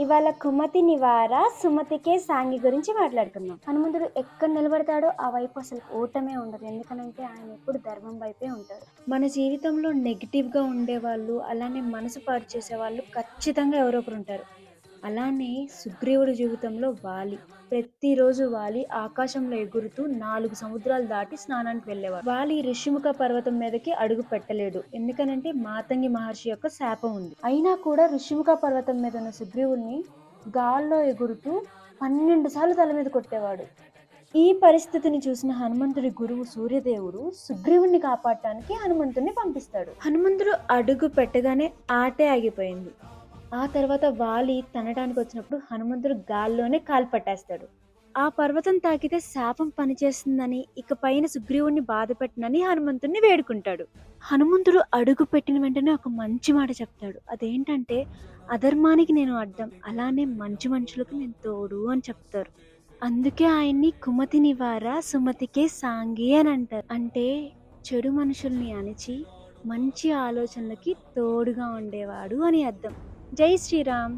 ఇవాళ కుమతి నివార సుమతికే సాంగి గురించి మాట్లాడుకుందాం. హనుమంతుడు ఎక్కడ నిలబడతాడో ఆ వైపు అసలు ఓటమే ఉండదు. ఎందుకనంటే ఆయన ఎప్పుడు ధర్మం వైపే ఉంటాడు. మన జీవితంలో నెగిటివ్గా ఉండేవాళ్ళు, అలానే మనసు పాడు చేసేవాళ్ళు ఖచ్చితంగా ఎవరో ఒకరు ఉంటారు. అలానే సుగ్రీవుడి జీవితంలో వాలి. ప్రతిరోజు వాలి ఆకాశంలో ఎగురుతూ 4 సముద్రాలు దాటి స్నానానికి వెళ్ళేవాడు. వాలి ఋషిముఖ పర్వతం మీదకి అడుగు పెట్టలేడు. ఎందుకనంటే మాతంగి మహర్షి యొక్క శాపం ఉంది. అయినా కూడా ఋషిముఖ పర్వతం మీద ఉన్న సుగ్రీవుడిని గాల్లో ఎగురుతూ 12 సార్లు తల మీద కొట్టేవాడు. ఈ పరిస్థితిని చూసిన హనుమంతుడి గురువు సూర్యదేవుడు సుగ్రీవుణ్ణి కాపాడటానికి హనుమంతుడిని పంపిస్తాడు. హనుమంతుడు అడుగు పెట్టగానే ఆటే ఆగిపోయింది. ఆ తర్వాత వాలి తనడానికి వచ్చినప్పుడు హనుమంతుడు గాల్లోనే కాలు పట్టేస్తాడు. ఆ పర్వతం తాకితే శాపం పనిచేస్తుందని, ఇక పైన సుగ్రీవుణ్ణి బాధ పెట్టనని హనుమంతుడిని వేడుకుంటాడు. హనుమంతుడు అడుగు పెట్టిన వెంటనే ఒక మంచి మాట చెప్తాడు. అదేంటంటే, అధర్మానికి నేను అడ్డం, అలానే మంచి మనుషులకు నేను తోడు అని చెప్తారు. అందుకే ఆయన్ని కుమతి నివార సుమతికే సాంగి అని అంటారు. అంటే చెడు మనుషుల్ని అణిచి మంచి ఆలోచనలకి తోడుగా ఉండేవాడు అని అర్థం. జై శ్రీరామ్.